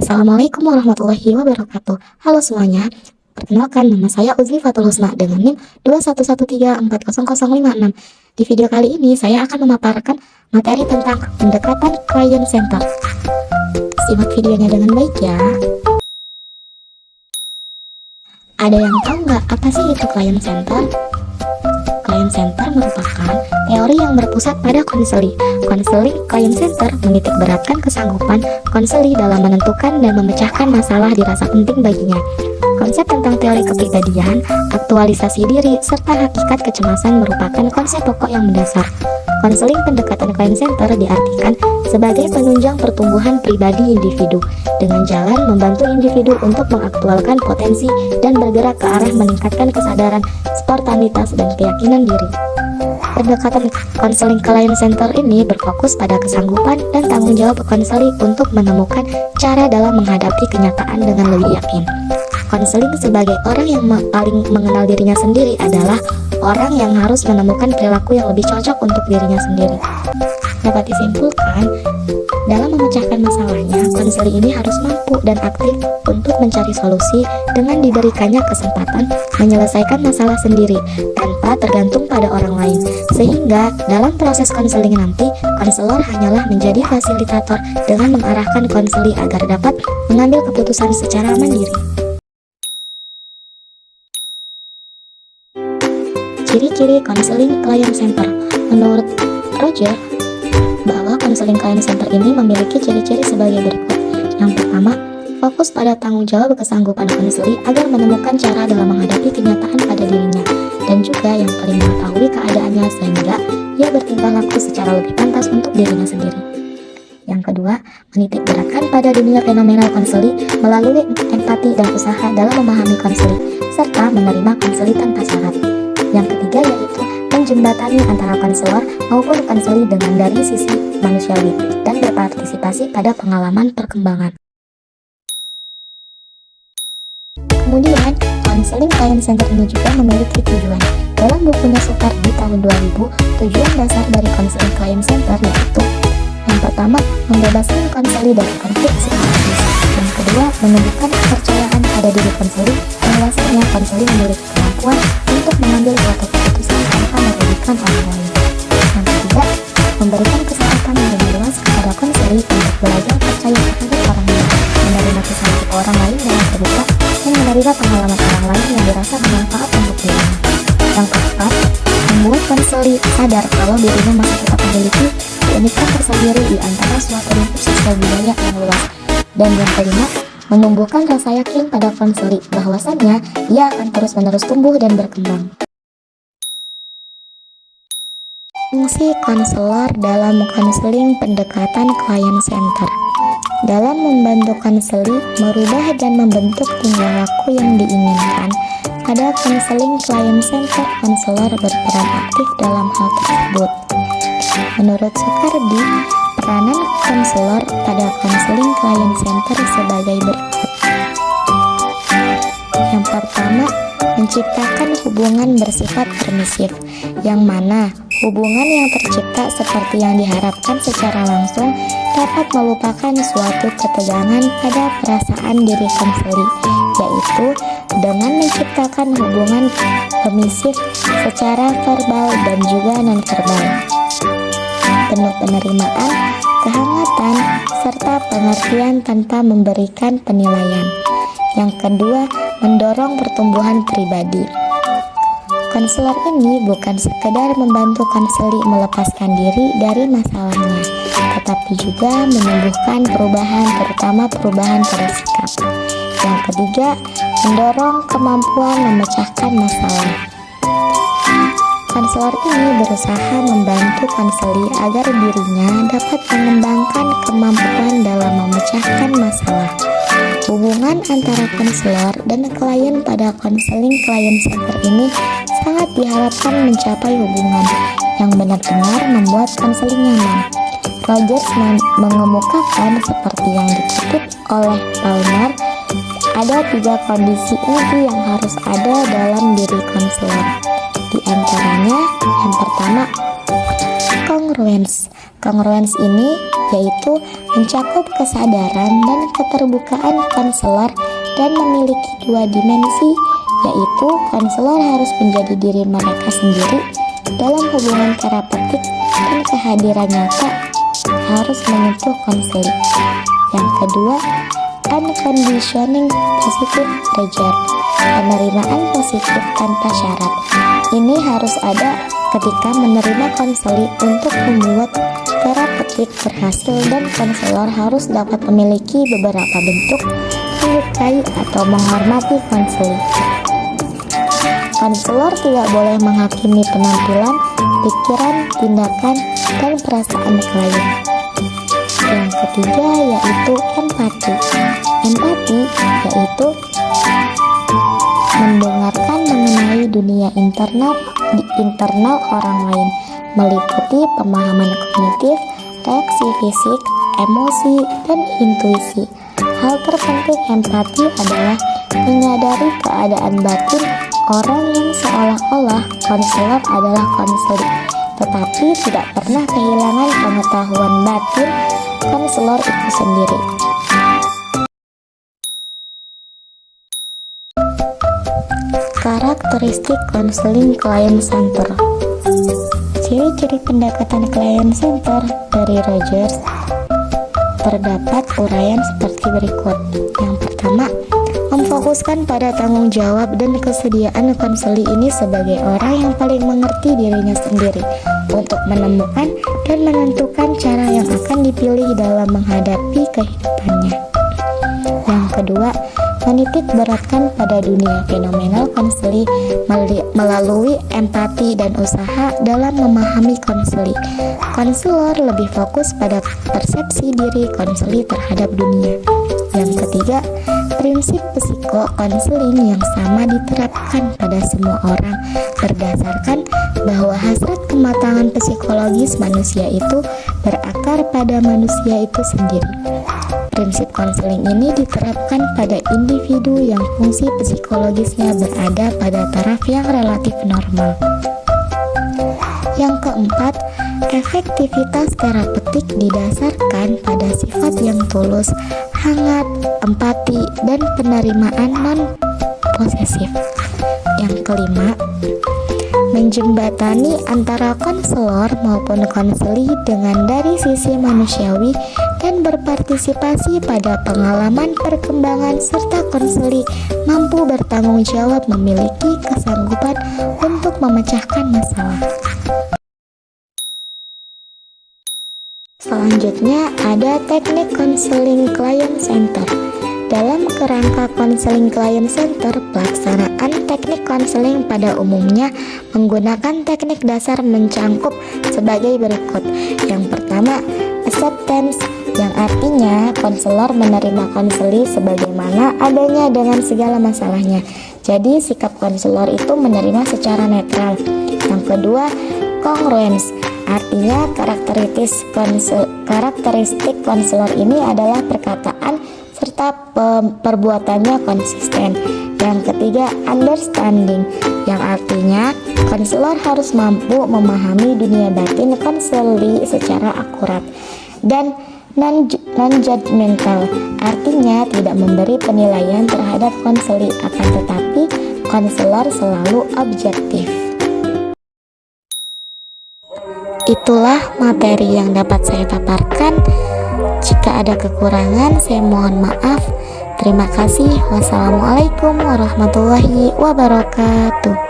Assalamualaikum warahmatullahi wabarakatuh. Halo semuanya, perkenalkan nama saya Uzli Fatul Husna dengan NIM 211340056. Di video kali ini saya akan memaparkan materi tentang pendekatan client center. Simak videonya dengan baik ya. Ada yang tahu nggak apa sih itu client center? Client center merupakan teori yang berpusat pada konseli. Konseling client center menitik beratkan kesanggupan konseli dalam menentukan dan memecahkan masalah dirasa penting baginya. Konsep tentang teori kepribadian, aktualisasi diri, serta hakikat kecemasan merupakan konsep pokok yang mendasar. Konseling pendekatan client center diartikan sebagai penunjang pertumbuhan pribadi individu dengan jalan membantu individu untuk mengaktualkan potensi dan bergerak ke arah meningkatkan kesadaran, spontanitas, dan keyakinan diri. Pendekatan konseling client center ini berfokus pada kesanggupan dan tanggung jawab konseli untuk menemukan cara dalam menghadapi kenyataan dengan lebih yakin. Konseling sebagai orang yang paling mengenal dirinya sendiri adalah orang yang harus menemukan perilaku yang lebih cocok untuk dirinya sendiri. Dapat disimpulkan, dalam memecahkan masalahnya, konseli ini harus mampu dan aktif untuk mencari solusi dengan diberikannya kesempatan menyelesaikan masalah sendiri tanpa tergantung pada orang lain. Sehingga dalam proses konseling nanti, konselor hanyalah menjadi fasilitator dengan mengarahkan konseli agar dapat mengambil keputusan secara mandiri. Ciri-ciri konseling client center. Menurut Roger, bahwa konseling client center ini memiliki ciri-ciri sebagai berikut. Yang pertama, fokus pada tanggung jawab kesanggupan konseli agar menemukan cara dalam menghadapi kenyataan pada dirinya, dan juga yang paling mengetahui keadaannya sehingga ia bertingkah laku secara lebih pantas untuk dirinya sendiri. Yang kedua, menitik beratkan pada dunia fenomenal konseli melalui empati dan usaha dalam memahami konseli, serta menerima konseli tanpa syarat. Yang ketiga yaitu menjembatani antara konselor maupun konseli dengan dari sisi manusiawi dan berpartisipasi pada pengalaman perkembangan. Kemudian, konseling client center ini juga memiliki tujuan. Dalam bukunya Supardi tahun 2000, tujuan dasar dari konseling client center yaitu: yang pertama, membebaskan konseli dari konflik psikologis. Yang kedua, menumbuhkan kepercayaan pada diri konseli, bahwasanya konseli memiliki kemampuan untuk mengambil suatu keputusan tanpa merugikan orang lain. Yang ketiga, memberikan kesempatan yang lebih luas kepada konseli untuk belajar percaya terhadap orang lain, menerima kisah orang lain dengan terbuka, dan menerima pengalaman orang lain yang dirasa bermanfaat untuk dirinya. Yang keempat, membuat konseli sadar kalau dirinya masih tetap memiliki keunikan tersendiri di antara suatu lingkup sosial budaya yang luas. Dan yang kelima, menumbuhkan rasa yakin pada konseli bahwasannya ia akan terus-menerus tumbuh dan berkembang. Fungsi konselor dalam konseling pendekatan client center. Dalam membantu konseli merubah dan membentuk tingkah laku yang diinginkan, pada konseling client center konselor berperan aktif dalam hal tersebut. Menurut Supardi, peranan konselor pada konseling client center sebagai berikut. Yang pertama, menciptakan hubungan bersifat permisif, yang mana hubungan yang tercipta seperti yang diharapkan secara langsung dapat melupakan suatu ketegangan pada perasaan diri konseli, yaitu dengan menciptakan hubungan permisif secara verbal dan juga non-verbal, penuh penerimaan, kehangatan, serta pengertian tanpa memberikan penilaian. Yang kedua, mendorong pertumbuhan pribadi. Konselor ini bukan sekedar membantu konseli melepaskan diri dari masalahnya, tetapi juga menumbuhkan perubahan, terutama perubahan pada sikap. Yang ketiga, mendorong kemampuan memecahkan masalah. Konselor ini berusaha membantu konseli agar dirinya dapat mengembangkan kemampuan dalam memecahkan masalah. Hubungan antara konselor dan klien pada konseling client center ini sangat diharapkan mencapai hubungan yang benar-benar membuat konseling nyaman. Rogers mengemukakan seperti yang dikutip oleh Palmer, ada 3 kondisi inti yang harus ada dalam diri konselor. Di antaranya, yang pertama, congruence. Kongruens ini yaitu mencakup kesadaran dan keterbukaan konselor dan memiliki dua dimensi, yaitu konselor harus menjadi diri mereka sendiri dalam hubungan terapeutik dan kehadiran nyata harus menyentuh konseling. Yang kedua, unconditioning positive regard, penerimaan positif tanpa syarat. Ini harus ada ketika menerima konseling untuk membuat terapeutik berhasil, dan konselor harus dapat memiliki beberapa bentuk menyukai atau menghormati konseling. Konselor tidak boleh menghakimi penampilan, pikiran, tindakan, dan perasaan klien. Yang ketiga yaitu empati. Empati yaitu mendengarkan mengenai dunia internal orang lain, meliputi pemahaman kognitif, reaksi fisik, emosi, dan intuisi. Hal terpenting empati adalah menyadari keadaan batin orang yang seolah-olah konselor adalah konseling, tetapi tidak pernah kehilangan pengetahuan batin konselor itu sendiri. Karakteristik konseling client center. Ciri-ciri pendekatan client center dari Rogers terdapat uraian seperti berikut. Yang pertama, memfokuskan pada tanggung jawab dan kesediaan konseli ini sebagai orang yang paling mengerti dirinya sendiri untuk menemukan dan menentukan cara yang akan dipilih dalam menghadapi kehidupannya. Yang kedua, menitik beratkan pada dunia fenomenal konseli melalui empati dan usaha dalam memahami konseli. Konselor lebih fokus pada persepsi diri konseli terhadap dunia. Yang ketiga, prinsip psikokonseling yang sama diterapkan pada semua orang berdasarkan bahwa hasrat kematangan psikologis manusia itu berakar pada manusia itu sendiri. Prinsip konseling ini diterapkan pada individu yang fungsi psikologisnya berada pada taraf yang relatif normal. Yang keempat, efektivitas terapeutik didasarkan pada sifat yang tulus, hangat, empati, dan penerimaan non-posesif. Yang kelima, menjembatani antara konselor maupun konseli dengan dari sisi manusiawi dan berpartisipasi pada pengalaman perkembangan, serta konseli mampu bertanggung jawab memiliki kesanggupan untuk memecahkan masalah. Selanjutnya ada teknik konseling client center. Dalam kerangka konseling client center, pelaksanaan teknik konseling pada umumnya menggunakan teknik dasar mencangkup sebagai berikut. Yang pertama, acceptance, yang artinya konselor menerima konseli sebagaimana adanya dengan segala masalahnya. Jadi sikap konselor itu menerima secara netral. Yang kedua, congruence, artinya karakteristik konselor ini adalah perkataan serta perbuatannya konsisten. Yang ketiga, understanding, yang artinya konselor harus mampu memahami dunia batin konseli secara akurat. Dan non-judgmental, artinya tidak memberi penilaian terhadap konseli, akan tetapi konselor selalu objektif. Itulah materi yang dapat saya paparkan. Jika ada kekurangan, saya mohon maaf. Terima kasih. Wassalamualaikum warahmatullahi wabarakatuh.